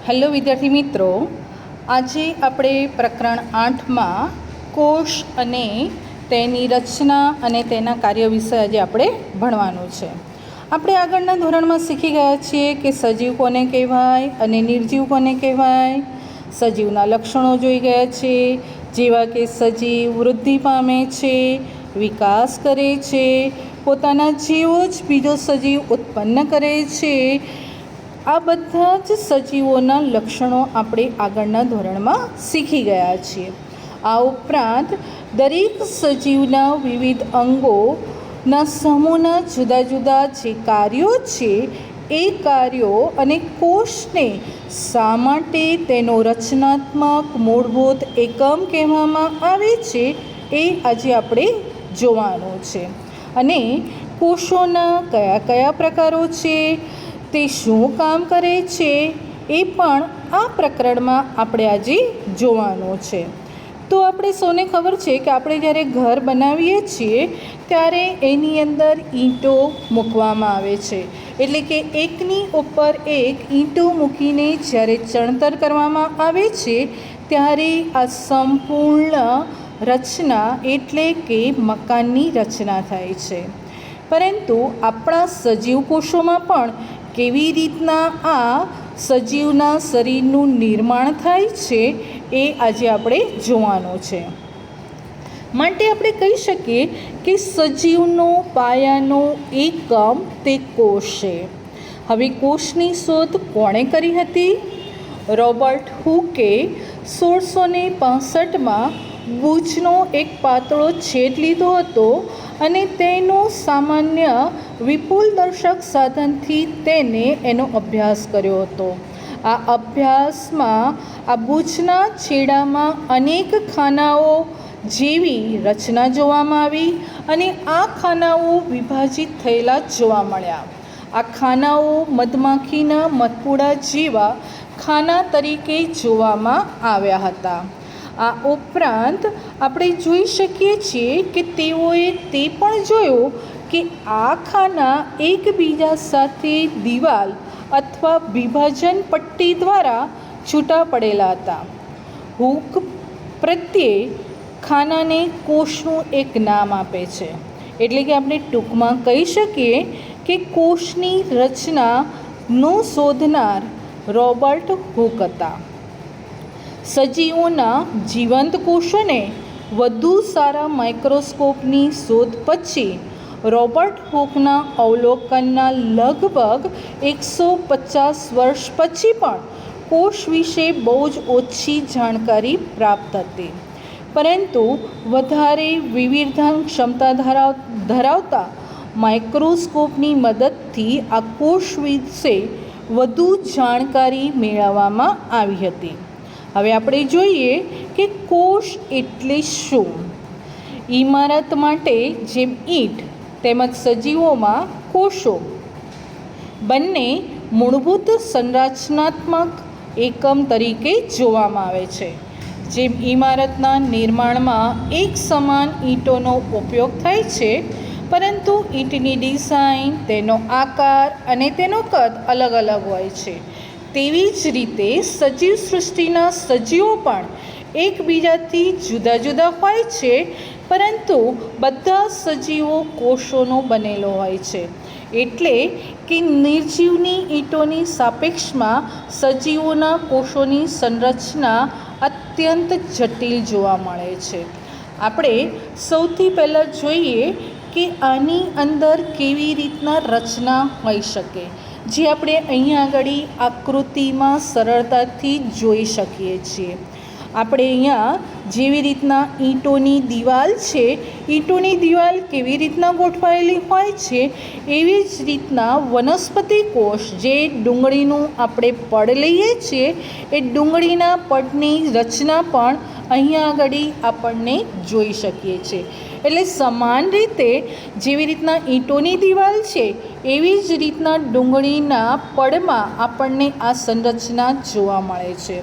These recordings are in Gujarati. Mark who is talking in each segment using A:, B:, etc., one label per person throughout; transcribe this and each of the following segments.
A: હેલો વિદ્યાર્થી મિત્રો, આજે આપણે પ્રકરણ 8માં કોષ અને તેની રચના અને તેના કાર્ય વિશે આજે આપણે ભણવાનું છે. આપણે આગળના ધોરણમાં શીખી ગયા છીએ કે સજીવ કોને કહેવાય અને નિર્જીવ કોને કહેવાય. સજીવના લક્ષણો જોઈ ગયા છે, જેવા કે સજીવ વૃદ્ધિ પામે છે, વિકાસ કરે છે, પોતાના જેવો જ બીજો સજીવ ઉત્પન્ન કરે છે. આ બધા જ સજીવોના લક્ષણો આપણે આગળના ધોરણમાં શીખી ગયા છીએ. આ ઉપરાંત દરેક સજીવના વિવિધ અંગોના સમૂહના જુદા જુદા જે કાર્યો છે એ કાર્યો અને કોષને શા માટે તેનો રચનાત્મક મૂળભૂત એકમ કહેવામાં આવે છે એ આજે આપણે જોવાનું છે. અને કોષોના કયા કયા પ્રકારો છે, તે શું કામ કરે છે, એ પણ આ પ્રકરણમાં આપણે આજે જોવાનું છે. તો આપણે સૌને ખબર છે કે આપણે જ્યારે ઘર બનાવીએ છીએ ત્યારે એની અંદર ઈંટો મૂકવામાં આવે છે. એટલે કે એકની ઉપર એક ઈંટો મૂકીને જ્યારે ચણતર કરવામાં આવે છે ત્યારે આ સંપૂર્ણ રચના એટલે કે મકાનની રચના થાય છે. પરંતુ આપણા સજીવ કોષોમાં પણ કેવી રીતના આ સજીવના શરીરનું નિર્માણ થાય છે એ આજે આપણે જોવાનું છે. માટે આપણે કહી શકીએ કે સજીવનો પાયાનો એકમ તે કોષ છે. હવે કોષની શોધ કોણે કરી હતી? રોબર્ટ હુકે 1665માં બૂચનો એક પાતળો છેદ લીધો હતો અને તેનો સામાન્ય વિપુલ દર્શક સાધનથી એનો અભ્યાસ કર્યો હતો. આ અભ્યાસમાં આ બૂચના છેડામાં અનેક ખાનાઓ જેવી રચના જોવામાં આવી અને આ ખાનાઓ વિભાજિત થયેલા જોવા મળ્યા. આ ખાનાઓ મધમાખીના મધપૂડા જેવા ખાના તરીકે જોવામાં આવ્યા હતા. આ ઉપરાંત આપણે જોઈ શકીએ છીએ કે તેઓએ તે પણ જોયું કે આ ખાના એકબીજા સાથે દિવાલ અથવા વિભાજન પટ્ટી દ્વારા છૂટા પડેલા હતા. હૂક પ્રત્યે ખાનાને કોષનું એક નામ આપે છે. એટલે કે આપણે ટૂંકમાં કહી શકીએ કે કોષની રચનાનો શોધનાર રોબર્ટ હૂક હતા. સજીવોના જીવંત કોષોને વધુ સારા માઇક્રોસ્કોપની શોધ પછી રોબર્ટ હૂકના અવલોકનના લગભગ 150 વર્ષ પછી પણ કોષ વિશે બહુ જ ઓછી જાણકારી પ્રાપ્ત હતી. પરંતુ વધારે વિવિધતા ક્ષમતા ધરાવતા માઇક્રોસ્કોપની મદદથી આ કોષ વિશે વધુ જાણકારી મેળવવામાં આવી હતી. હવે આપણે જોઈએ કે કોષ એટલે શું. ઇમારત માટે જેમ ઈંટ તેમજ સજીવોમાં કોષો બંને મૂળભૂત સંરચનાત્મક એકમ તરીકે જોવામાં આવે છે. જેમ ઇમારતના નિર્માણમાં એક સમાન ઈંટોનો ઉપયોગ થાય છે, પરંતુ ઈંટની ડિઝાઇન, તેનો આકાર અને તેનો કદ અલગ અલગ હોય છે, તેવી જ રીતે સજીવ સૃષ્ટિના સજીવો પણ એકબીજાથી જુદા જુદા હોય છે, પરંતુ બધા સજીવો કોષોનો બનેલો હોય છે. એટલે કે નિર્જીવની ઈંટોની સાપેક્ષમાં સજીવોના કોષોની સંરચના અત્યંત જટિલ જોવા મળે છે. આપણે સૌથી પહેલાં જોઈએ કે આની અંદર કેવી રીતના રચના હોઈ શકે, જે આપણે અહીંયા આગળ આકૃતિમાં સરળતાથી જોઈ શકીએ છીએ. આપણે અહીંયા જેવી રીતના ઈંટોની દિવાલ છે, ઈંટોની દિવાલ કેવી રીતના ગોઠવાયેલી હોય છે, એવી જ રીતના વનસ્પતિ કોષ, જે ડુંગળીનું આપણે પડ લઈએ છીએ, એ ડુંગળીના પડની રચના પણ અહીંયા આગળ આપણને જોઈ શકીએ છીએ. એટલે સમાન રીતે જેવી રીતના ઈંટોની દિવાલ છે, એવી જ રીતના ડુંગળીના પડમાં આપણને આ સંરચના જોવા મળે છે.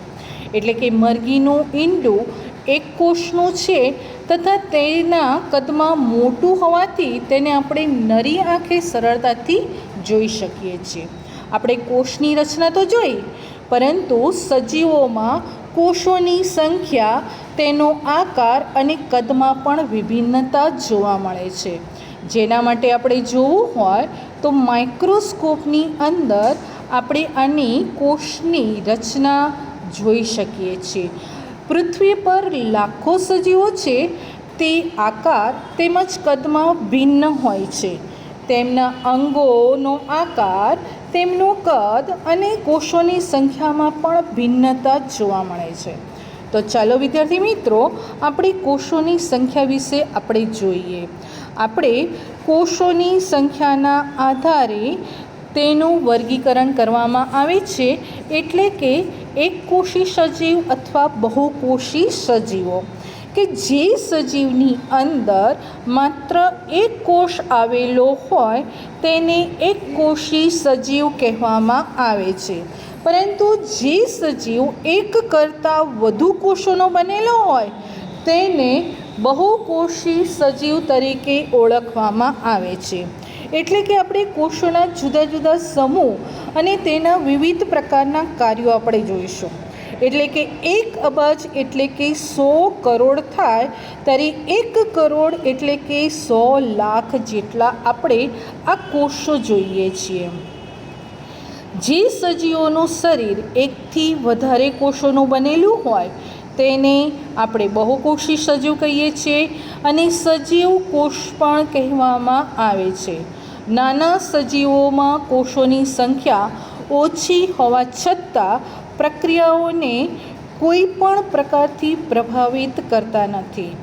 A: એટલે કે મરઘીનું ઈંડું એક કોષનું છે તથા તેના કદમાં મોટું હોવાથી તેને આપણે નરી આંખે સરળતાથી જોઈ શકીએ છીએ. આપણે કોષની રચના તો જોઈ, પરંતુ સજીવોમાં કોષોની સંખ્યા, તેનો આકાર અને કદમાં પણ વિભિન્નતા જોવા મળે છે. જેના માટે આપણે જોવું હોય તો માઇક્રોસ્કોપની અંદર આપણે આની કોષની રચના જોઈ શકીએ છીએ. પૃથ્વી પર લાખો સજીવો છે, તે આકાર તેમજ કદમાં ભિન્ન હોય છે. તેમના અંગોનો આકાર, તેમનું કદ અને કોષોની સંખ્યામાં પણ ભિન્નતા જોવા મળે છે. તો ચાલો વિદ્યાર્થી મિત્રો, આપણે કોષોની સંખ્યા વિશે આપણે જોઈએ. આપણે કોષોની સંખ્યાના આધારે તેનું વર્ગીકરણ કરવામાં આવે છે, એટલે કે એકકોષી સજીવ અથવા બહુકોષી સજીવો. કે જે સજીવની અંદર માત્ર એક કોષ આવેલો હોય તેને એકકોષી સજીવ કહેવામાં આવે છે. પરંતુ જે સજીવ એક કરતાં વધુ કોષોનો બનેલો હોય તેને બહુકોષી સજીવ તરીકે ઓળખવામાં આવે છે. એટલે કે આપણે કોષોના જુદા જુદા સમૂહ અને તેના વિવિધ પ્રકારના કાર્યો આપણે જોઈશું. એટલે કે 1 અબજ એટલે કે 100 કરોડ થાય ત્યારે 1 કરોડ એટલે કે 100 લાખ જેટલા આપણે આ કોષો જોઈએ છીએ. જે સજીવોનું શરીર એકથી વધારે કોષોનું બનેલું હોય તેને આપણે બહુકોષી સજીવ કહીએ છીએ અને સજીવ કોષ પણ કહેવામાં આવે છે. નાના સજીવોમાં કોષોની સંખ્યા ઓછી હોવા છતાં પ્રક્રિયાઓને કોઈ પણ પ્રકારથી પ્રભાવિત કરતા નથી.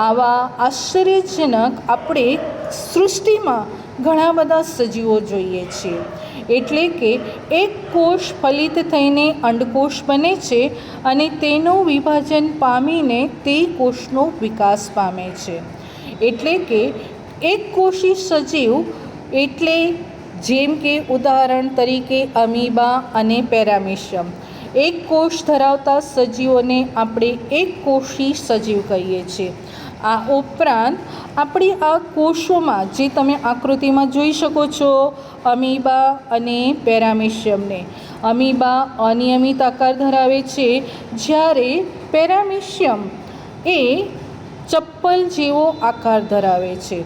A: આવા આશ્ચર્યજનક આપણે સૃષ્ટિમાં ઘણા બધા સજીવો જોઈએ છીએ. એટલે કે એક કોષ ફલિત થઈને અંડકોષ બને છે અને તેનું વિભાજન પામીને તે કોષનો વિકાસ પામે છે. એટલે કે એકકોષી સજીવ એટલે જેમ કે ઉદાહરણ તરીકે અમીબા અને પેરામીશિયમ. એક કોષ ધરાવતા સજીવોને આપણે એકકોષી સજીવ કહીએ છીએ. આ ઉપરાંત આપણી આ કોષોમાં જે તમે આકૃતિમાં જોઈ શકો છો અમીબા અને પેરામીશિયમને. અમીબા અનિયમિત આકાર ધરાવે છે, જ્યારે પેરામીશિયમ એ ચપ્પલ જેવો આકાર ધરાવે છે.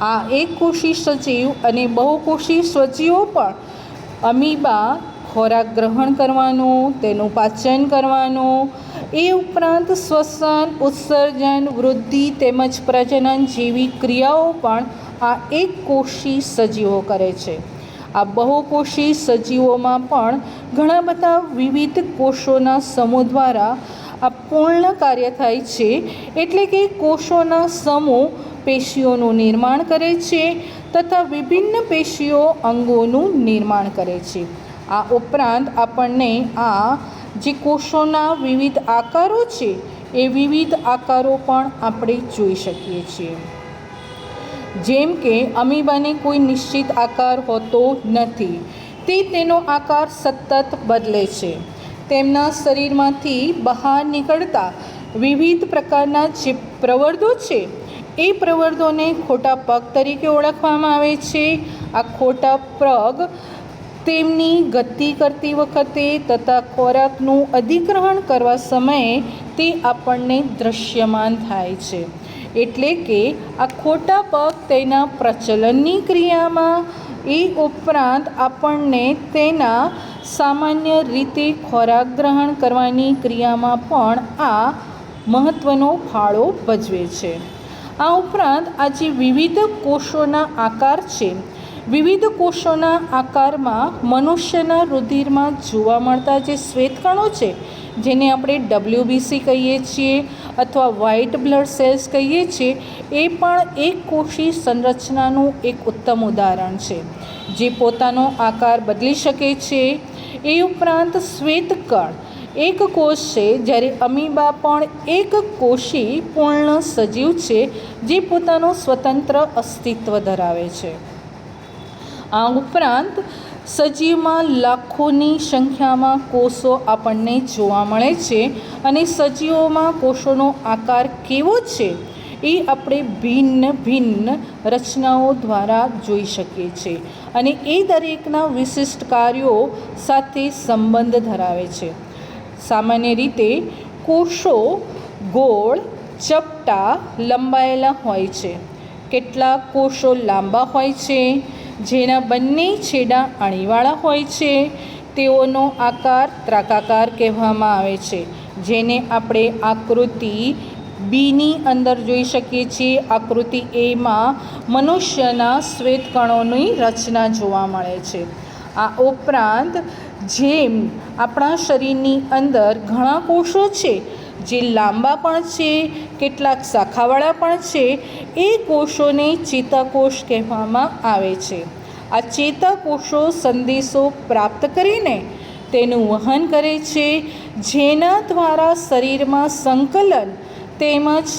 A: આ એકકોષી સજીવ અને બહુકોષી સજીવો પણ અમીબા ખોરાક ગ્રહણ કરવાનું, તેનું પાચન કરવાનું, એ ઉપરાંત શ્વસન, ઉત્સર્જન, વૃદ્ધિ તેમજ પ્રજનન જેવી ક્રિયાઓ પણ આ એકકોષી સજીવો કરે છે. આ બહુકોષી સજીવોમાં પણ ઘણા બધા વિવિધ કોષોના સમૂહ દ્વારા આ પૂર્ણ કાર્ય થાય છે. એટલે કે કોષોના સમૂહ પેશીઓનું નિર્માણ કરે છે તથા વિભિન્ન પેશીઓ અંગોનું નિર્માણ કરે છે. આ ઉપરાંત આપણને આ જે કોષોના વિવિધ આકારો છે એ વિવિધ આકારો પણ આપણે જોઈ શકીએ છીએ. જેમ કે અમીબાને કોઈ નિશ્ચિત આકાર હોતો નથી, તે તેનો આકાર સતત બદલે છે. તેમના શરીરમાંથી બહાર નીકળતા વિવિધ પ્રકારના જે પ્રવર્ધો છે એ પ્રવર્ધોને ખોટા પગ તરીકે ઓળખવામાં આવે છે. આ ખોટા પગ તેમની ગતિ કરતી વખતે તથા ખોરાકનું અધિગ્રહણ કરવા સમયે તે આપણને દૃશ્યમાન થાય છે. એટલે કે આ ખોટા પગ તેના પ્રચલનની ક્રિયામાં, એ ઉપરાંત આપણને તેના સામાન્ય રીતે ખોરાક ગ્રહણ કરવાની ક્રિયામાં પણ આ મહત્ત્વનો ફાળો ભજવે છે. આ ઉપરાંત આ જે વિવિધ કોષોના આકાર છે, વિવિધ કોષોના આકારમાં મનુષ્યના રુધિરમાં જોવા મળતા જે શ્વેતકણો છે, જેને આપણે WBC કહીએ છીએ અથવા વ્હાઇટ બ્લડ સેલ્સ કહીએ છીએ, એ પણ એકકોષી સંરચનાનું એક ઉત્તમ ઉદાહરણ છે, જે પોતાનો આકાર બદલી શકે છે. એ ઉપરાંત શ્વેતકણ એક કોષ છે, જ્યારે અમીબા પણ એક કોષી પૂર્ણ સજીવ છે, જે પોતાનું સ્વતંત્ર અસ્તિત્વ ધરાવે છે. આ ઉપરાંત સજીવમાં લાખોની સંખ્યામાં કોષો આપણને જોવા મળે છે અને સજીવોમાં કોષોનો આકાર કેવો છે એ આપણે ભિન્ન ભિન્ન રચનાઓ દ્વારા જોઈ શકીએ છીએ અને એ દરેકના વિશિષ્ટ કાર્યો સાથે સંબંધ ધરાવે છે. સામાન્ય રીતે કોષો ગોળ, ચપટા, લંબાયેલા હોય છે. કેટલાક કોષો લાંબા હોય છે, જેના બંને છેડા અણીવાળા હોય છે. તેઓનો આકાર ત્રાકાકાર કહેવામાં આવે છે, જેને આપણે આકૃતિ બીની અંદર જોઈ શકીએ છીએ. આકૃતિ એમાં મનુષ્યના શ્વેતકણોની રચના જોવા મળે છે. આ ઉપરાંત જેમ આપણા શરીરની અંદર ઘણા કોષો છે જે લાંબા પણ છે, કેટલાક શાખાવાળા પણ છે, એ કોષોને ચેતાકોષ કહેવામાં આવે છે. આ ચેતાકોષો સંદેશો પ્રાપ્ત કરીને તેનું વહન કરે છે, જેના દ્વારા શરીરમાં સંકલન તેમજ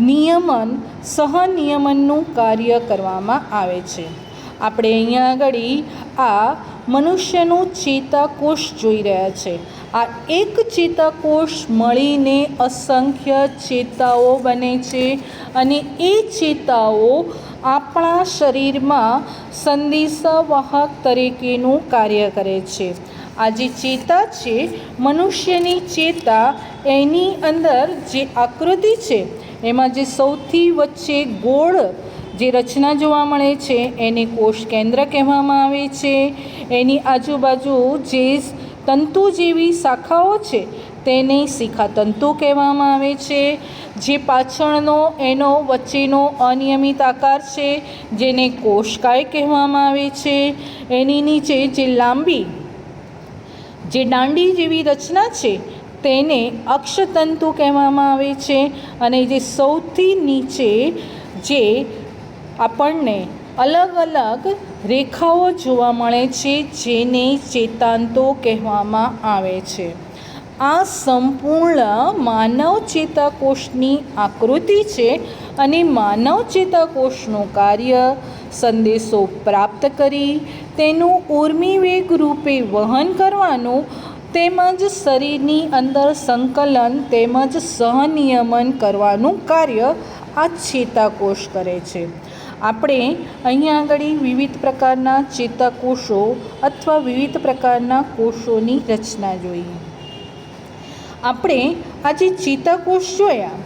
A: નિયમન સહનિયમનનું કાર્ય કરવામાં આવે છે. આપણે અહીંયા આગળ આ મનુષ્યનો ચેતાકોષ જોઈ રહ્યા છે. આ એક ચેતાકોષ મળીને અસંખ્ય ચેતાઓ બને છે અને એ ચેતાઓ આપણા શરીરમાં સંદેશાવાહક તરીકેનું કાર્ય કરે છે. આ જે ચેતા છે, મનુષ્યની ચેતા, એની અંદર જે આકૃતિ છે એમાં જે સૌથી વચ્ચે ગોળ જે રચના જોવા મળે છે એને કોષ કેન્દ્ર કહેવામાં આવે છે. એની આજુબાજુ જે તંતુ જેવી શાખાઓ છે તેને શિખાતંતુ કહેવામાં આવે છે. જે પાછળનો એનો વચ્ચેનો અનિયમિત આકાર છે જેને કોષકાય કહેવામાં આવે છે. એની નીચે જે લાંબી જે દાંડી જેવી રચના છે તેને અક્ષતંતુ કહેવામાં આવે છે. અને જે સૌથી નીચે જે આપણને અલગ અલગ રેખાઓ જોવા મળે છે જેને ચેતાંતો કહેવામાં આવે છે. આ સંપૂર્ણ માનવ ચેતાકોષની આકૃતિ છે અને માનવ ચેતાકોષનું કાર્ય સંદેશો પ્રાપ્ત કરી તેનું ઉર્મિવેગ રૂપે વહન કરવાનું તેમજ શરીરની અંદર સંકલન તેમજ સહનિયમન કરવાનું કાર્ય આ ચેતાકોષ કરે છે. આપણે અહીંયા આગળ વિવિધ પ્રકારના ચેતાકોષો અથવા વિવિધ પ્રકારના કોષોની રચના જોઈ. આપણે આ જે ચેતાકોષ જોયા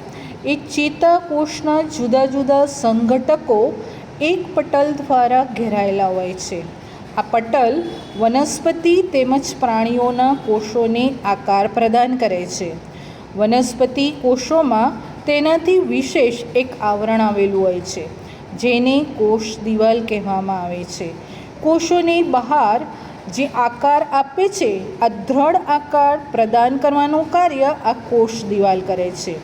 A: એ ચેતાકોષના જુદા જુદા સંઘટકો એક પટલ દ્વારા ઘેરાયેલા હોય છે. આ પટલ વનસ્પતિ તેમજ પ્રાણીઓના કોષોને આકાર પ્રદાન કરે છે. વનસ્પતિ કોષોમાં તેનાથી વિશેષ એક આવરણ આવેલું હોય છે જેને કોષ દિવાલ કહેવામાં આવે છે. કોષોની બહાર જે આકાર આપે છે, આ દ્રઢ આકાર પ્રદાન કરવાનું કાર્ય આ કોષ દિવાલ કરે છે.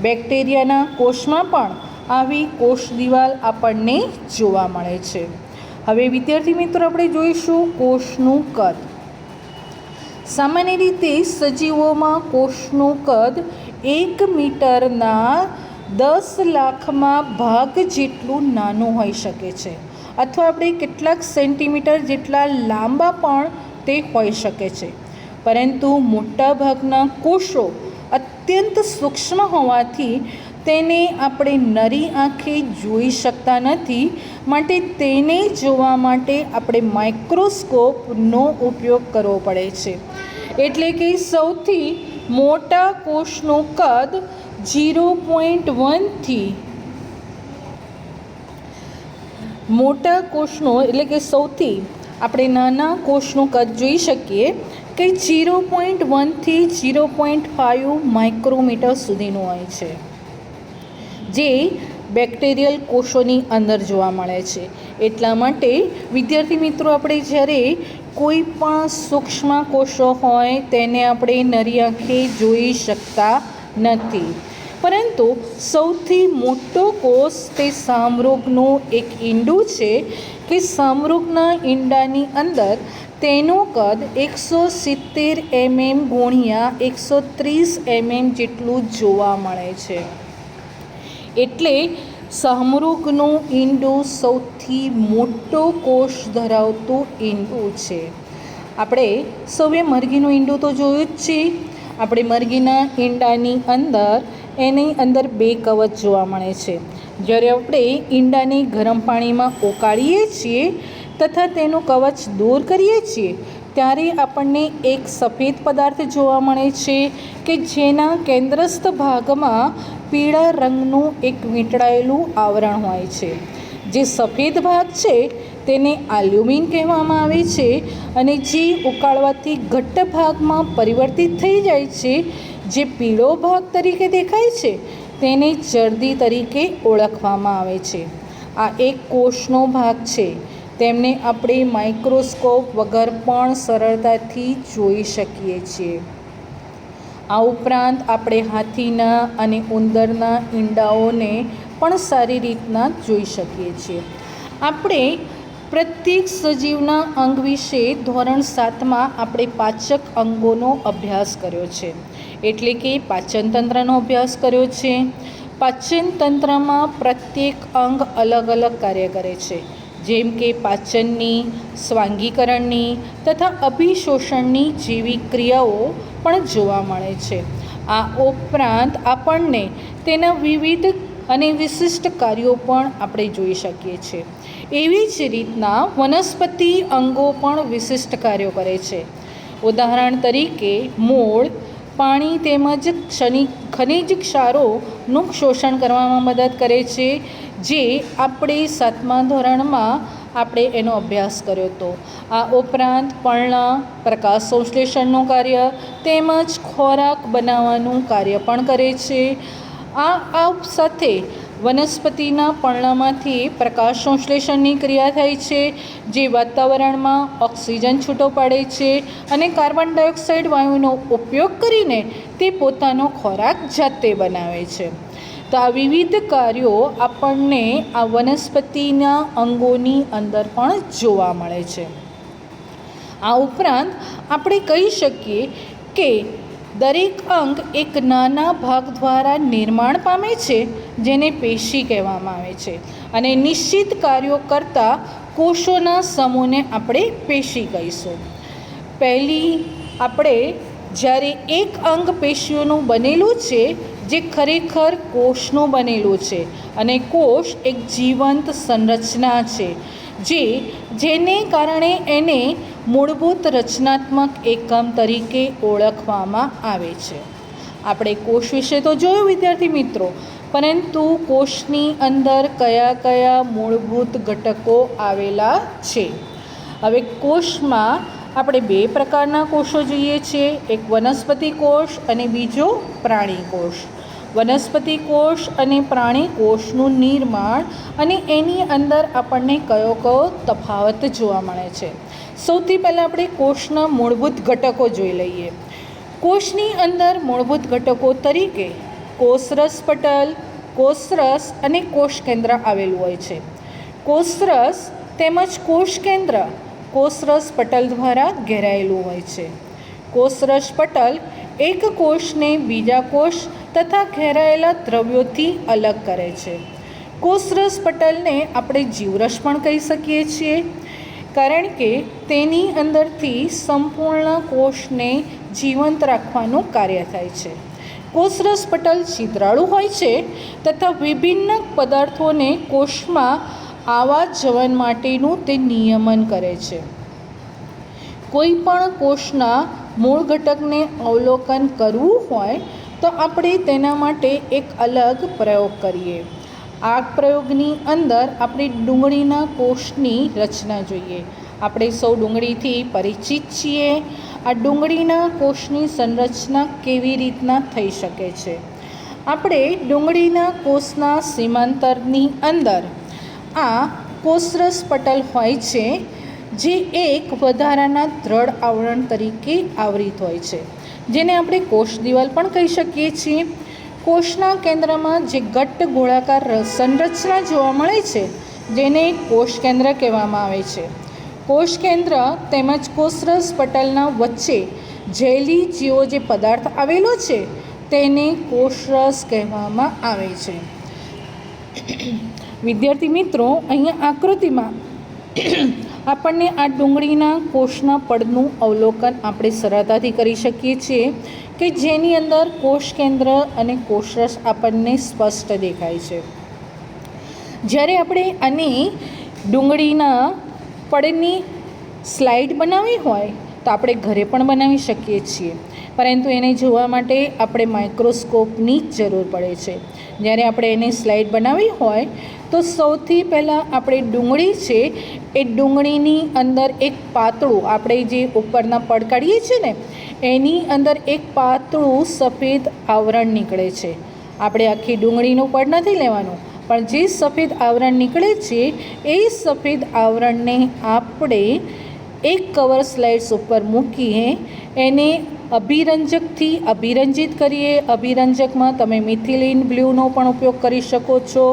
A: બેક્ટેરિયાના કોષમાં પણ આવી કોષ દિવાલ આપણને જોવા મળે છે. હવે વિદ્યાર્થી મિત્રો આપણે જોઈશું કોષનું કદ. સામાન્ય રીતે સજીવોમાં કોષનું કદ 1 મીટરના 10 લાખમાં ભાગ જેટલું નાનું હોઈ શકે છે અથવા આપણે કેટલાક સેન્ટીમીટર જેટલા લાંબા પણ તે હોઈ શકે છે. પરંતુ મોટાભાગના કોષો અત્યંત સૂક્ષ્મ હોવાથી તેને આપણે નરી આંખે જોઈ શકતા નથી. માટે તેને જોવા માટે આપણે માઇક્રોસ્કોપનો ઉપયોગ કરવો પડે છે. એટલે કે સૌથી મોટા કોષનું કદ 0.1થી મોટા કોષનો એટલે કે સૌથી આપણે નાના કોષનું કદ જોઈ શકીએ કે 0.1થી 0.5 માઇક્રોમીટર સુધીનું હોય છે, જે બેક્ટેરિયલ કોષોની અંદર જોવા મળે છે. એટલા માટે વિદ્યાર્થી મિત્રો આપણે જ્યારે કોઈ પણ સૂક્ષ્મ કોષો હોય તેને આપણે નરી આંખે જોઈ શકતા નથી. પરંતુ સૌથી મોટો કોષ તે સામરૂગનું એક ઈંડું છે કે સામરૂગના ઈંડાની અંદર તેનું કદ 170 mm ગુણ્યા 130 mm જેટલું જોવા મળે છે. એટલે સામરૂગનું ઈંડું સૌથી મોટો કોષ ધરાવતું ઈંડું છે. આપણે સૌએ મરઘીનું ઈંડું તો જોયું જ છે. આપણે મરઘીના ઈંડાની અંદર એની અંદર 2 કવચ જોવા મળે છે. જ્યારે આપણે ઈંડાને ગરમ પાણીમાં ઓગાળીએ છીએ તથા તેનું કવચ દૂર કરીએ છીએ ત્યારે આપણને એક સફેદ પદાર્થ જોવા મળે છે કે જેના કેન્દ્રસ્થ ભાગમાં પીળા રંગનું એક વીંટળાયેલું આવરણ હોય છે. જે સફેદ ભાગ છે તેને આલ્યુમિન કહેવામાં આવે છે અને જે ઉકાળવાથી ઘટ્ટ ભાગમાં પરિવર્તિત થઈ જાય છે, જે પીળો ભાગ તરીકે દેખાય છે તેને જરદી તરીકે ઓળખવામાં આવે છે. આ એક કોષનો ભાગ છે. તેમને આપણે માઇક્રોસ્કોપ વગર પણ સરળતાથી જોઈ શકીએ છીએ. આ ઉપરાંત આપણે હાથીના અને ઉંદરના ઈંડાઓને પણ સારી રીતના જોઈ શકીએ છીએ. આપણે પ્રત્યેક સજીવના અંગ વિશે ધોરણ 7માં આપણે પાચક અંગોનો અભ્યાસ કર્યો છે, એટલે કે પાચન તંત્રનો અભ્યાસ કર્યો છે. પાચન તંત્રમાં પ્રત્યેક અંગ અલગ અલગ કાર્ય કરે છે, જેમ કે પાચનની, સ્વાંગીકરણની તથા અભિશોષણની જેવી ક્રિયાઓ પણ જોવા મળે છે. આ ઉપરાંત આપણને તેના વિવિધ અને વિશિષ્ટ કાર્યો પણ આપણે જોઈ શકીએ છીએ. એવી જ રીતના વનસ્પતિ અંગો પણ વિશિષ્ટ કાર્યો કરે છે. ઉદાહરણ તરીકે મૂળ પાણી તેમજ ખનિજ ક્ષારોનું શોષણ કરવામાં મદદ કરે છે, જે આપણે 7મા ધોરણમાં આપણે એનો અભ્યાસ કર્યો હતો. આ ઉપરાંત પર્ણ પ્રકાશ સંશ્લેષણનું કાર્ય તેમજ ખોરાક બનાવવાનું કાર્ય પણ કરે છે. આ સાથે વનસ્પતિના પર્ણમાંથી પ્રકાશ સંશ્લેષણની ક્રિયા થાય છે, જે વાતાવરણમાં ઓક્સિજન છૂટો પાડે છે અને કાર્બન ડાયોક્સાઇડ વાયુનો ઉપયોગ કરીને તે પોતાનો ખોરાક જાતે બનાવે છે. તો આ વિવિધ કાર્યો આપણને આ વનસ્પતિના અંગોની અંદર પણ જોવા મળે છે. આ ઉપરાંત આપણે કહી શકીએ કે દરેક અંગ એક નાના ભાગ દ્વારા નિર્માણ પામે છે, જેને પેશી કહેવામાં આવે છે, અને નિશ્ચિત કાર્યો કરતા કોષોના સમૂહને આપણે પેશી કહીશું. પહેલી આપણે જ્યારે એક અંગ પેશીઓનું બનેલું છે, જે ખરેખર કોષનું બનેલું છે, અને કોષ એક જીવંત સંરચના છે, જેને કારણે એને મૂળભૂત રચનાત્મક એકમ તરીકે ઓળખવામાં આવે છે. આપણે કોષ વિશે તો જોયું વિદ્યાર્થી મિત્રો, પરંતુ કોષની અંદર કયા કયા મૂળભૂત ઘટકો આવેલા છે. હવે કોષમાં આપણે 2 પ્રકારના કોષો જોઈએ છીએ, એક વનસ્પતિ કોષ અને બીજો પ્રાણી કોષ. વનસ્પતિ કોષ અને પ્રાણી કોષનું નિર્માણ અને એની અંદર આપણને કયો તફાવત જોવા મળે છે. સૌથી પહેલાં આપણે કોષના મૂળભૂત ઘટકો જોઈ લઈએ. કોષની અંદર મૂળભૂત ઘટકો તરીકે કોષરસ પટલ, કોષરસ અને કોષ કેન્દ્ર આવેલું હોય છે. કોષરસ તેમજ કોષ કેન્દ્ર કોષરસ પટલ દ્વારા ઘેરાયેલું હોય છે. કોષરસ પટલ એક કોષને બીજા કોષ તથા ઘેરાયેલા દ્રવ્યોથી અલગ કરે છે. કોષરસ પટલને આપણે જીવરસ પણ કહી શકીએ છીએ, કારણ કે તેની અંદરથી સંપૂર્ણ કોષને જીવંત રાખવાનું કાર્ય થાય છે. કોષરસ પટલ છિદ્રાળુ હોય છે તથા વિભિન્ન પદાર્થોને કોષમાં આવવા જવા માટેનું તે નિયમન કરે છે. કોઈ પણ કોષના મૂળ ઘટકને અવલોકન કરવું હોય તો આપણે તેના માટે એક અલગ પ્રયોગ કરીએ. આ પ્રયોગની અંદર આપણે ડુંગળીના કોષની રચના જોઈએ. આપણે સૌ ડુંગળીથી પરિચિત છીએ. આ ડુંગળીના કોષની સંરચના કેવી રીતના થઈ શકે છે. આપણે ડુંગળીના કોષના સીમાંતરની અંદર આ કોષરસ પટલ હોય છે, જે એક વધારાના દ્રઢ આવરણ તરીકે આવરિત હોય છે, જેને આપણે કોષ દિવાલ પણ કહી શકીએ છીએ. કોષના કેન્દ્રમાં જે ઘટ્ટ ગોળાકાર સંરચના જોવા મળે છે, જેને કોષ કેન્દ્ર કહેવામાં આવે છે. કોષ કેન્દ્ર તેમજ કોષરસ પટલના વચ્ચે જેલી જેવો જે પદાર્થ આવેલો છે, તેને કોષરસ કહેવામાં આવે છે. વિદ્યાર્થી મિત્રો, અહીંયા આકૃતિમાં આપણને આ ડુંગળીના કોષના પડનું અવલોકન આપણે સરળતાથી કરી શકીએ છીએ કે જેની અંદર કોષ કેન્દ્ર અને કોષરસ આપણને સ્પષ્ટ દેખાય છે. જ્યારે આપણે આની ડુંગળીના પડની સ્લાઇડ બનાવવી હોય તો આપણે ઘરે પણ બનાવી શકીએ છીએ, પરંતુ એને જોવા માટે આપણે માઇક્રોસ્કોપની જ જરૂર પડે છે. જ્યારે આપણે એની સ્લાઇડ બનાવવી હોય તો સૌથી પહેલાં આપણે ડુંગળી છે એ ડુંગળીની અંદર એક પાતળું, આપણે જે ઉપરના પડ કાઢીએ છીએ ને એની અંદર એક પાતળું સફેદ આવરણ નીકળે છે. આપણે આખી ડુંગળીનું પડ નથી લેવાનું, પણ જે સફેદ આવરણ નીકળે છે એ સફેદ આવરણને આપણે એક કવર સ્લાઇડ્સ ઉપર મૂકીએ એને અભિરંજકથી અભિરંજિત કરીએ. અભિરંજકમાં તમે મિથિલિન બ્લૂનો પણ ઉપયોગ કરી શકો છો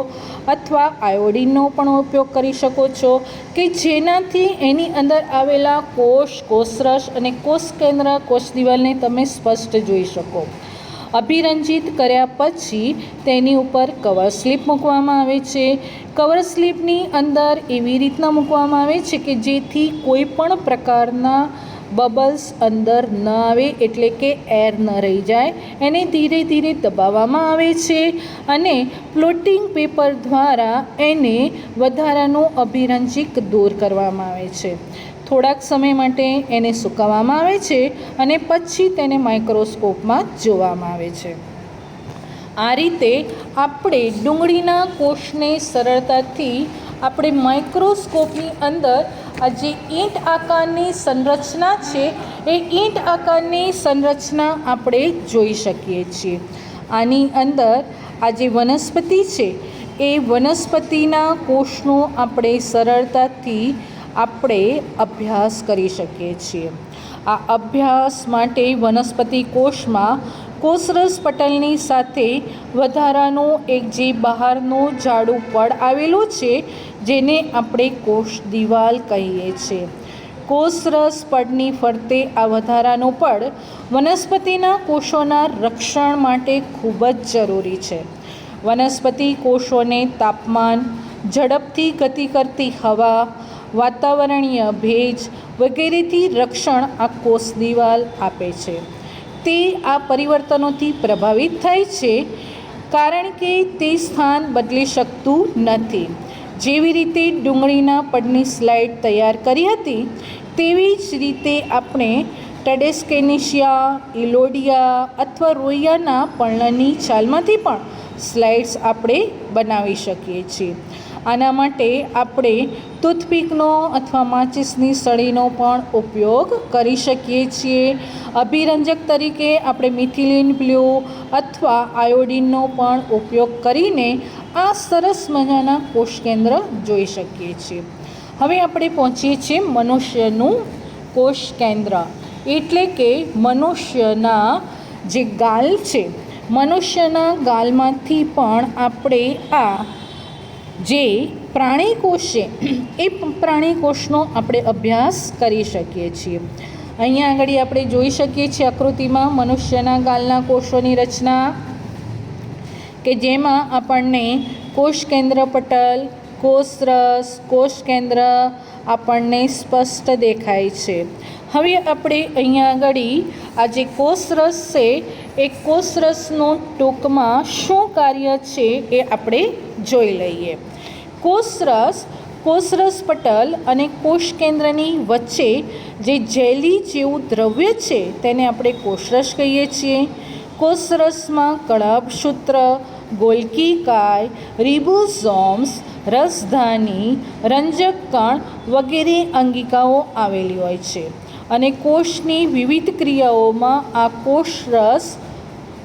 A: અથવા આયોડિનનો પણ ઉપયોગ કરી શકો છો કે જેનાથી એની અંદર આવેલા કોષ, કોષરસ અને કોષ કેન્દ્ર, કોષ દિવાલને તમે સ્પષ્ટ જોઈ શકો. અભિરંજિત કર્યા પછી તેની ઉપર કવર સ્લિપ મૂકવામાં આવે છે. કવર સ્લિપની અંદર એવી રીતના મૂકવામાં આવે છે કે જેથી કોઈ પણ પ્રકારના બબલ્સ અંદર ન આવે, એટલે કે એર ન રહી જાય. એને ધીરે ધીરે દબાવવામાં આવે છે અને ફ્લોટિંગ પેપર દ્વારા એને વધારાનું અભિરંજક દૂર કરવામાં આવે છે. થોડાક સમય માટે એને સુકાવવામાં આવે છે અને પછી તેને માઇક્રોસ્કોપમાં જોવામાં આવે છે. આ રીતે આપણે ડુંગળીના કોષને સરળતાથી આપણે માઇક્રોસ્કોપની અંદર આ જે ઈંટ આકારની સંરચના છે એ ઈંટ આકારની સંરચના આપણે જોઈ શકીએ છીએ. આની અંદર આ જે વનસ્પતિ છે એ વનસ્પતિના કોષનો આપણે સરળતાથી આપણે અભ્યાસ કરી શકીએ છીએ. આ અભ્યાસ માટે વનસ્પતિ કોષમાં કોષરસ પટલની સાથે વધારાનું એક જે બહારનું જાડું પડ આવેલું છે જેને આપણે કોષ દિવાલ કહીએ છીએ. કોષરસ પડની ફરતે આ વધારાનું પડ વનસ્પતિના કોષોના રક્ષણ માટે ખૂબ જ જરૂરી છે. વનસ્પતિ કોષોને તાપમાન, ઝડપથી ગતિ કરતી હવા, વાતાવરણીય ભેજ વગેરેથી રક્ષણ આ કોષ દિવાલ આપે છે. તે આ પરિવર્તનોથી પ્રભાવિત થાય છે કારણ કે તે સ્થાન બદલી શકતું નથી. જેવી રીતે ડુંગળીના પડની સ્લાઇડ તૈયાર કરી હતી તેવી જ રીતે આપણે ટેડેસ્કેનિશિયા, ઇલોડિયા અથવા રોયાના પર્ણની છાલમાંથી પણ સ્લાઇડ્સ આપણે બનાવી શકીએ છીએ. આના માટે આપણે ટૂથપીકનો અથવા માચિસની સળીનો પણ ઉપયોગ કરી શકીએ છીએ. અભિરંજક તરીકે આપણે મિથિલિન બ્લુ અથવા આયોડિનનો પણ ઉપયોગ કરીને આ સરસ મજાના કોષ કેન્દ્ર જોઈ શકીએ છીએ. હવે આપણે પહોંચીએ છીએ મનુષ્યનું કોષ કેન્દ્ર, એટલે કે મનુષ્યના જે ગાલ છે. મનુષ્યના ગાલમાંથી પણ આપણે આ જે પ્રાણી કોષ છે એ પ્રાણી કોષનો આપણે અભ્યાસ કરી શકીએ છીએ. અહીંયા આગળ આપણે જોઈ શકીએ છીએ આકૃતિમાં મનુષ્યના ગાલના કોષોની રચના કે જેમાં આપણને કોષ કેન્દ્ર પટલ, કોષરસ, કોષ કેન્દ્ર આપણને સ્પષ્ટ દેખાય છે. હવે આપણે અહીંયા આગળ આ જે કોષરસ છે એ કોષરસનું ટૂંકમાં શું કાર્ય છે એ આપણે જોઈ લઈએ. કોષરસ પટલ અને કોષ કેન્દ્રની વચ્ચે જે જેલી જેવું દ્રવ્ય છે તેને આપણે કોષરસ કહીએ છીએ. કોષરસમાં કળભસૂત્ર, ગોલ્કી કાય, રિબોસોમ્સ, રસધાની, રંજક કણ વગેરે અંગિકાઓ આવેલી હોય છે અને કોષની વિવિધ ક્રિયાઓમાં આ કોષરસ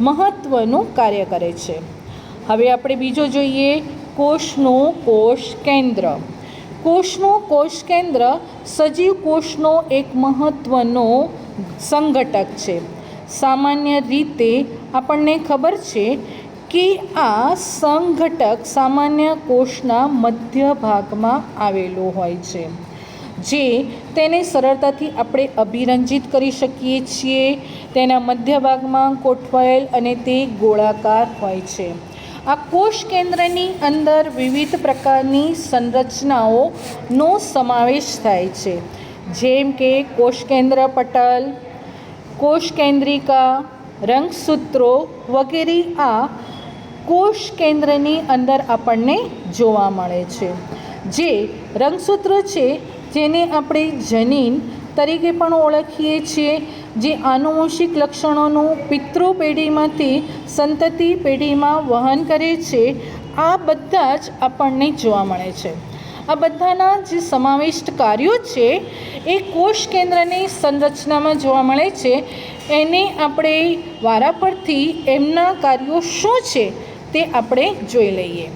A: મહત્ત્વનું કાર્ય કરે છે. હવે આપણે બીજો જોઈએ કોષનું કોષ કેન્દ્ર. કોષનું કોષ કેન્દ્ર સજીવ કોષનો એક મહત્ત્વનો સંઘટક છે. સામાન્ય રીતે આપણને ખબર છે કે આ સંઘટક સામાન્ય કોષના મધ્ય ભાગમાં આવેલો હોય છે, જે તેને સરળતાથી આપણે અભિરંજિત કરી શકીએ છીએ. તેના મધ્ય ભાગમાં ગોઠવાયેલ અને તે ગોળાકાર હોય છે. આ કોષ કેન્દ્રની અંદર વિવિધ પ્રકારની સંરચનાઓનો સમાવેશ થાય છે, જેમ કે કોષ કેન્દ્ર પટલ, કોષ કેન્દ્રિકા, રંગસૂત્રો વગેરે આ કોષ કેન્દ્રની અંદર આપણને જોવા મળે છે. જે રંગસૂત્ર છે જેને આપણે જનીન તરીકે પણ ઓળખીએ છીએ, જે આનુવંશિક લક્ષણોનું પિતૃ પેઢીમાંથી સંતતિ પેઢીમાં વહન કરે છે, આ બધા જ આપણને જોવા મળે છે. આ બધાના જે સમાવિષ્ટ કાર્યો છે એ કોષ કેન્દ્રની સંરચનામાં જોવા મળે છે. એને આપણે વારાફરતી એમના કાર્યો શું છે તે આપણે જોઈ લઈએ.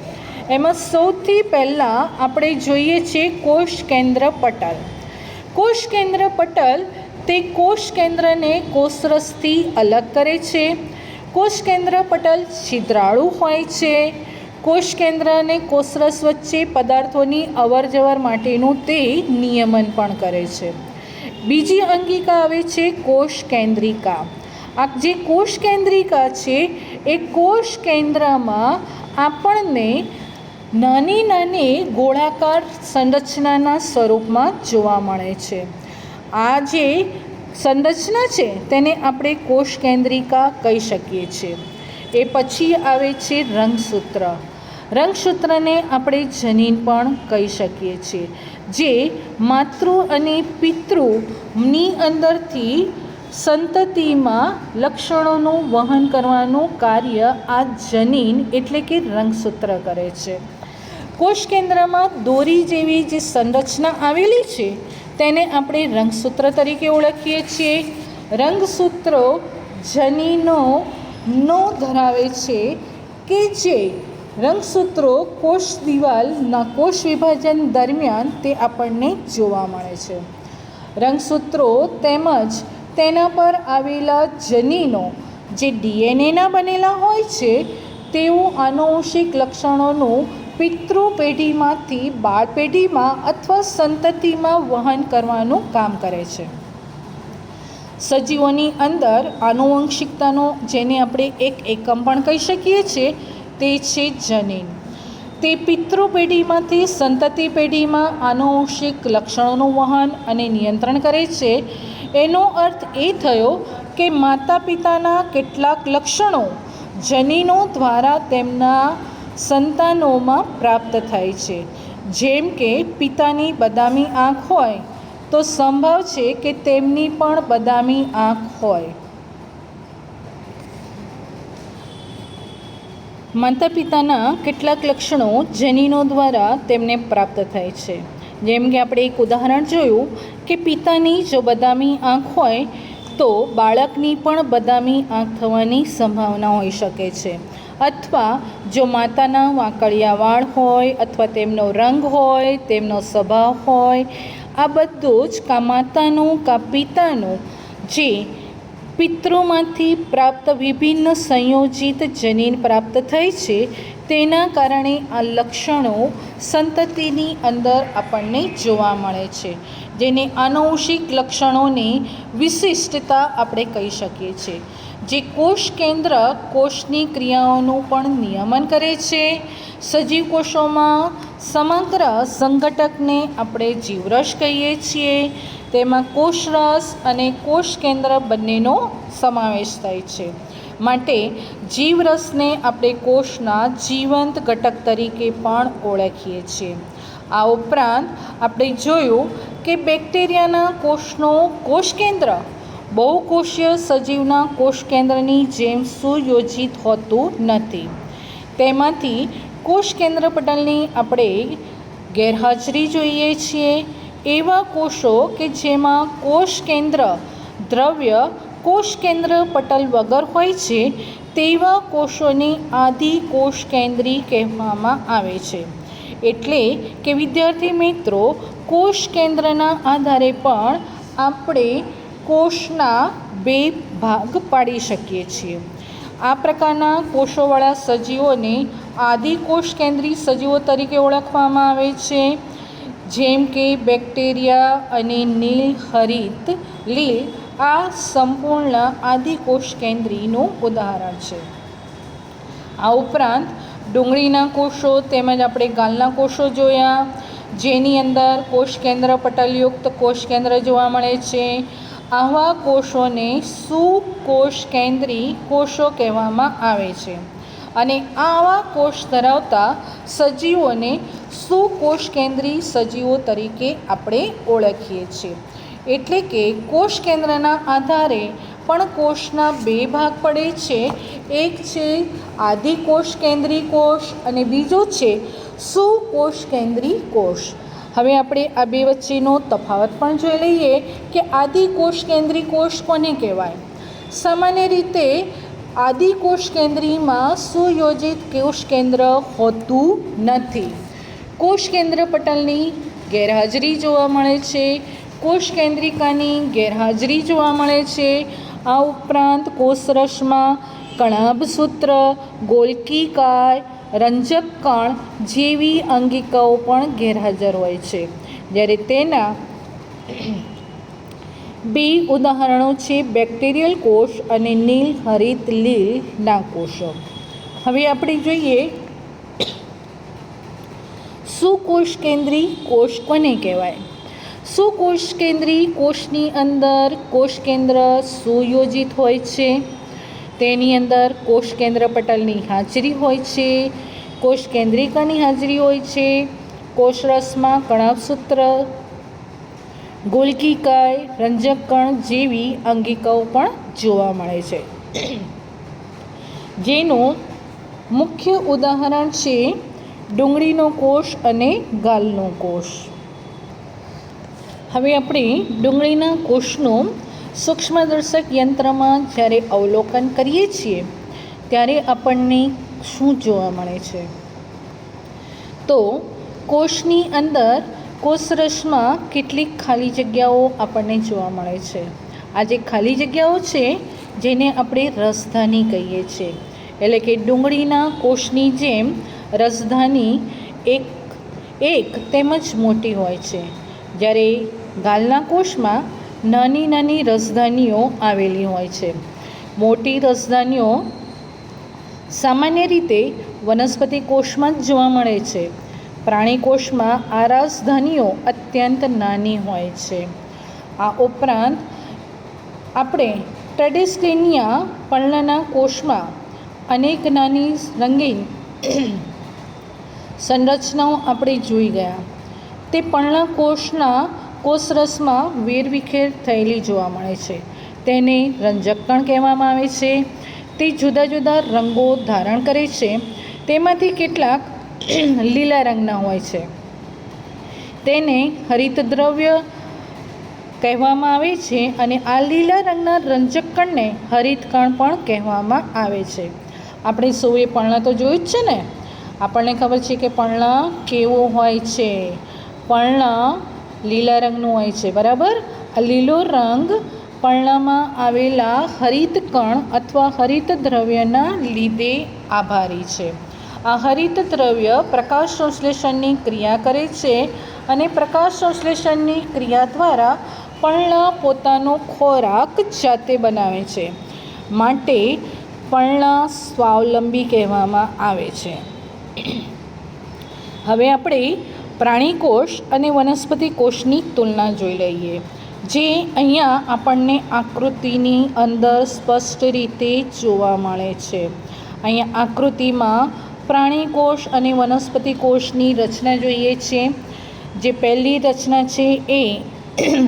A: એમાં સૌથી પહેલાં આપણે જોઈએ છીએ કોષ કેન્દ્ર પટલ. કોષ કેન્દ્ર પટલ તે કોષ કેન્દ્રને કોષરસથી અલગ કરે છે. કોષ કેન્દ્ર પટલ છિદ્રાળુ હોય છે. કોષ કેન્દ્ર અને કોષરસ વચ્ચે પદાર્થોની અવરજવર માટેનું તે નિયમન પણ કરે છે. બીજી અંગિકા આવે છે કોષ કેન્દ્રિકા. આ જે કોષ કેન્દ્રિકા છે એ કોષ કેન્દ્રમાં આપણને નાની નાની ગોળાકાર સંરચનાના સ્વરૂપમાં જોવા મળે છે. આ જે સંરચના છે તેને આપણે કોષ કેન્દ્રિકા કહી શકીએ છીએ. એ પછી આવે છે રંગસૂત્ર. રંગસૂત્રને આપણે જનીન પણ કહી શકીએ છીએ, જે માતૃ અને પિતૃની અંદરથી સંતતિમાં લક્ષણોનું વહન કરવાનું કાર્ય આ જનીન એટલે કે રંગસૂત્ર કરે છે. કોષ કેન્દ્રમાં દોરી જેવી જે સંરચના આવેલી છે તેને આપણે રંગસૂત્ર તરીકે ઓળખીએ છીએ. રંગસૂત્રો જનીનો ધરાવે છે કે જે રંગસૂત્રો કોષ દિવાલના કોષ વિભાજન દરમિયાન તે આપણને જોવા મળે છે. રંગસૂત્રો તેમજ તેના પર આવેલા જનીનો જે ડીએનએના બનેલા હોય છે તેઓ આનુવંશિક લક્ષણોનું પિતૃ પેઢીમાંથી બાળ પેઢીમાં અથવા સંતતિમાં વહન કરવાનું કામ કરે છે. સજીવોની અંદર આનુવંશિકતાનો જેને આપણે એક એકમ પણ કહી શકીએ છીએ તે છે જનીન. તે પિતૃ પેઢીમાંથી સંતતિ પેઢીમાં આનુવંશિક લક્ષણોનું વહન અને નિયંત્રણ કરે છે. એનો અર્થ એ થયો કે માતા પિતાના કેટલાક લક્ષણો જનીનો દ્વારા તેમના સંતાનોમાં પ્રાપ્ત થાય છે. જેમ કે પિતાની બદામી આંખ હોય તો સંભવ છે કે તેમની પણ બદામી આંખ હોય. માતા પિતાના કેટલાક લક્ષણો જનીનો દ્વારા તેમને પ્રાપ્ત થાય છે. જેમ કે આપણે એક ઉદાહરણ જોયું કે પિતાની જો બદામી આંખ હોય તો બાળકની પણ બદામી આંખ થવાની સંભાવના હોઈ શકે છે. અથવા જો માતાના વાંકડિયા વાળ હોય અથવા તેમનો રંગ હોય, તેમનો સ્વભાવ હોય, આ બધું જ કાં માતાનું કાં પિતાનું જે પિતૃમાંથી પ્રાપ્ત વિભિન્ન સંયોજિત જનીન પ્રાપ્ત થઈ છે તેના કારણે આ લક્ષણો સંતતિની અંદર આપણને જોવા મળે છે, જેને આનુવંશિક લક્ષણોની વિશિષ્ટતા આપણે કહી શકીએ છીએ. જે કોષ કેન્દ્ર કોષની ક્રિયાઓનું પણ નિયમન કરે છે. સજીવ કોષોમાં સમગ્ર સંઘટકને આપણે જીવરસ કહીએ છીએ. તેમાં કોષરસ અને કોષ કેન્દ્ર બંનેનો સમાવેશ થાય છે. માટે જીવરસને આપણે કોષના જીવંત ઘટક તરીકે પણ ઓળખીએ છીએ. આ ઉપરાંત આપણે જોયું કે બેક્ટેરિયાના કોષનો કોષ કેન્દ્ર બહુકોષીય સજીવના કોષ કેન્દ્રની જેમ સુયોજિત હોતું નથી. તેમાંથી કોષ કેન્દ્ર પટલની આપણે ગેરહાજરી જોઈએ છીએ. એવા કોષો કે જેમાં કોષ કેન્દ્ર દ્રવ્ય કોષ કેન્દ્ર પટલ વગર હોય છે તેવા કોષોને આદિકોષ કેન્દ્રી કહેવામાં આવે છે. એટલે કે વિદ્યાર્થી મિત્રો, કોષ કેન્દ્રના આધારે પણ આપણે કોષના બે ભાગ પાડી શકીએ છીએ. આ પ્રકારના કોષોવાળા સજીવોને આદિકોષ કેન્દ્રી સજીવો તરીકે ઓળખવામાં આવે છે. જેમ કે બેક્ટેરિયા અને નીલહરિત લીલ આ સંપૂર્ણ આદિકોષ કેન્દ્રીનું ઉદાહરણ છે. આ ઉપરાંત ડુંગળીના કોષો તેમજ આપણે ગાલના કોષો જોયા, જેની અંદર કોષ કેન્દ્ર પટલયુક્ત કોષ કેન્દ્ર જોવા મળે છે. આવા કોષોને સુકોષકેન્દ્રી કોષો કહેવામાં આવે છે અને આવા કોષ ધરાવતા સજીવોને સુકોષકેન્દ્રી સજીવો તરીકે આપણે ઓળખીએ છીએ. એટલે કે કોષ કેન્દ્રના આધારે પણ કોષના બે ભાગ પડે છે. એક છે આદિકોષકેન્દ્રી કોષ અને બીજો છે સુકોષકેન્દ્રી કોષ. હવે આપણે આ બે વચ્ચેનો તફાવત પણ જોઈ લઈએ કે આદિકોષકેન્દ્રી કોષ કોને કહેવાય. સામાન્ય રીતે આદિકોષકેન્દ્રીમાં સુયોજિત કોષકેન્દ્ર હોતું નથી. કોષકેન્દ્ર પટલની ગેરહાજરી જોવા મળે છે, કોષકેન્દ્રિકાની ગેરહાજરી જોવા મળે છે. આ ઉપરાંત કોષરસમાં કણાભસૂત્ર, ગોલ્કીકાય, રંજક કણ જેવી અંગિકાઓ પણ ગેરહાજર હોય છે. જ્યારે તેના બે ઉદાહરણો છે બેક્ટેરિયલ કોષ અને નીલ હરિત લીલના કોષો. હવે આપણે જોઈએ સુકોષકેન્દ્રી કોષ કોને કહેવાય. સુકોષકેન્દ્રી કોષની અંદર કોષકેન્દ્ર સુયોજિત હોય છે. તેની અંદર કોષકેન્દ્ર પટલની હાજરી હોય છે, કોષકેન્દ્રિકાની હાજરી હોય છે. કોષરસમાં કણાભસૂત્ર, ગોલ્કીકાય, રંજક કણ જેવી અંગિકાઓ પણ જોવા મળે છે. જેનું મુખ્ય ઉદાહરણ છે ડુંગળીનો કોષ અને ગાલનો કોષ. હવે આપણે ડુંગળીના કોષનું સૂક્ષ્મદર્શક યંત્રમાં જ્યારે અવલોકન કરીએ છીએ ત્યારે આપણને શું જોવા મળે છે. તો કોષની અંદર કોષરસમાં કેટલીક ખાલી જગ્યાઓ આપણને જોવા મળે છે. આ જે ખાલી જગ્યાઓ છે જેને આપણે રસધાની કહીએ છીએ. એટલે કે ડુંગળીના કોષની જેમ રસધાની એક તેમજ મોટી હોય છે, જ્યારે ગાલના કોષમાં નાની નાની રસધાનીઓ આવેલી હોય છે. મોટી રસધાનીઓ સામાન્ય રીતે વનસ્પતિ કોષમાં જ જોવા મળે છે. પ્રાણી કોષમાં આ રસધાનીઓ અત્યંત નાની હોય છે. આ ઉપરાંત આપણે ટ્રેડિસ્ટેનિયા પર્ણના કોષમાં અનેક નાની રંગીન સંરચનાઓ આપણે જોઈ ગયા. તે પર્ણ કોષના કોષરસમાં વેરવિખેર થયેલી જોવા મળે છે. તેને રંજક કણ કહેવામાં આવે છે. તે જુદા જુદા રંગો ધારણ કરે છે. તેમાંથી કેટલાક લીલા રંગના હોય છે. તેને હરિતદ્રવ્ય કહેવામાં આવે છે અને આ લીલા રંગના રંજક કણને હરિતકણ પણ કહેવામાં આવે છે. આપણે સૌએ પર્ણ તો જોયું જ છે ને. આપણને ખબર છે કે પર્ણ કેવો હોય છે. પર્ણ લીલા રંગનું હોય છે, બરાબર. આ લીલો રંગ પર્ણમાં આવેલા હરિતકણ અથવા હરિતદ્રવ્યના લીધે આભારી છે. આ હરિતદ્રવ્ય પ્રકાશ સંશ્લેષણની ક્રિયા કરે છે અને પ્રકાશ સંશ્લેષણની ક્રિયા દ્વારા પર્ણ પોતાનો ખોરાક જાતે બનાવે છે. માટે પર્ણ સ્વાવલંબી કહેવામાં આવે છે. હવે આપણે પ્રાણી કોષ અને વનસ્પતિ કોષની તુલના જોઈ લઈએ, જે અહીંયા આપણને આકૃતિની અંદર સ્પષ્ટ રીતે જોવા મળે છે. અહીંયા આકૃતિમાં પ્રાણી કોષ અને વનસ્પતિ કોષની રચના જોઈએ છે. જે પહેલી રચના છે એ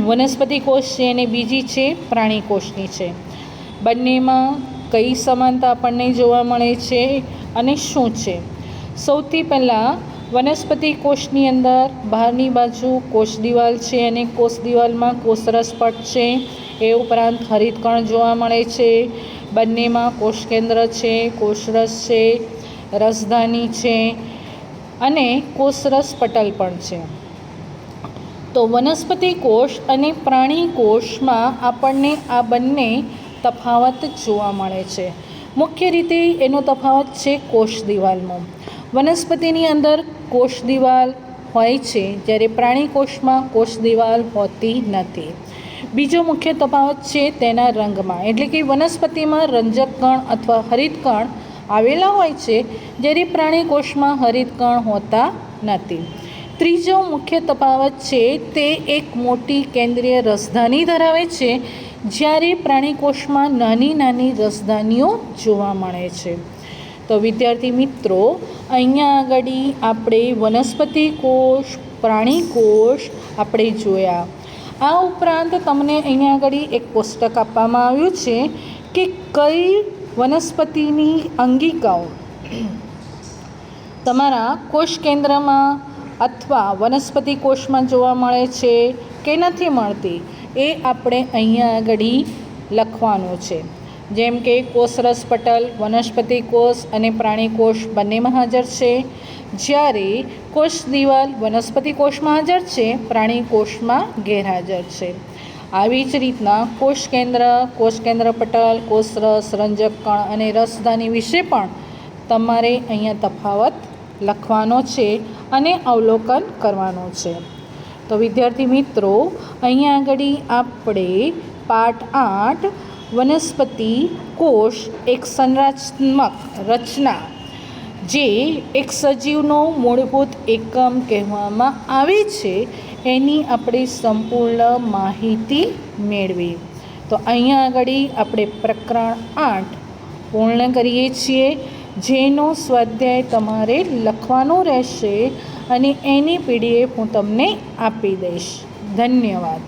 A: વનસ્પતિ કોષ છે અને બીજી છે પ્રાણી કોષની છે. બંનેમાં કઈ સમાનતા આપણને જોવા મળે છે અને શું છે. સૌથી પહેલાં વનસ્પતિ કોષની અંદર બહારની બાજુ કોષ દિવાલ છે અને કોષ દિવાલમાં કોષરસ પટ છે. એ ઉપરાંત હરિતકણ જોવા મળે છે. બંનેમાં કોષ કેન્દ્ર છે, કોષરસ છે, રસધાની છે અને કોષરસ પટલ પણ છે. તો વનસ્પતિ કોષ અને પ્રાણી કોષમાં આપણને આ બંને તફાવત જોવા મળે છે. મુખ્ય રીતે એનો તફાવત છે કોષ દિવાલનો. વનસ્પતિની અંદર કોષ દિવાલ હોય છે, જ્યારે પ્રાણી કોષમાં કોષ દિવાલ હોતી નથી. બીજો મુખ્ય તફાવત છે તેના રંગમાં. એટલે કે વનસ્પતિમાં રંજક કણ અથવા હરિતકણ આવેલા હોય છે, જ્યારે પ્રાણી કોષમાં હરિતકણ હોતા નથી. ત્રીજો મુખ્ય તફાવત છે તે એક મોટી કેન્દ્રીય રસધાની ધરાવે છે, જ્યારે પ્રાણી કોષમાં નાની નાની રસધાનીઓ જોવા મળે છે. તો વિદ્યાર્થી મિત્રો, અહીંયા આગળ આપણે વનસ્પતિ કોષ, પ્રાણી કોષ આપણે જોયા. આ ઉપરાંત તમને અહીંયા આગળ એક કોષ્ટક આપવામાં આવ્યું છે કે કઈ વનસ્પતિની અંગિકાઓ તમારા કોષ કેન્દ્રમાં અથવા વનસ્પતિ કોષમાં જોવા મળે છે કે નથી મળતી, એ આપણે અહીંયા આગળ લખવાનું છે. જેમ કે કોષરસ પટલ વનસ્પતિ કોષ અને પ્રાણી કોષ બંનેમાં હાજર છે, જ્યારે કોષ દિવાલ વનસ્પતિ કોષમાં હાજર છે, પ્રાણી કોષમાં ગેરહાજર છે. આવી જ રીતના કોષ કેન્દ્ર પટલ, કોષરસ, રંજક કણ અને રસધાની વિશે પણ તમારે અહીંયા તફાવત લખવાનો છે અને અવલોકન કરવાનું છે. તો વિદ્યાર્થી મિત્રો, અહીંયા આગળ આપણે પાઠ 8 વનસ્પતિ કોષ એક સંરચનાત્મક રચના, જે એક સજીવનો મૂળભૂત એકમ કહેવામાં આવે છે, એની આપણે સંપૂર્ણ માહિતી મેળવી. તો અહીંયા આગળ આપણે પ્રકરણ 8 પૂર્ણ કરીએ છીએ, જેનો સ્વાધ્યાય તમારે લખવાનો રહેશે અને એની PDF હું તમને આપી દઈશ. ધન્યવાદ.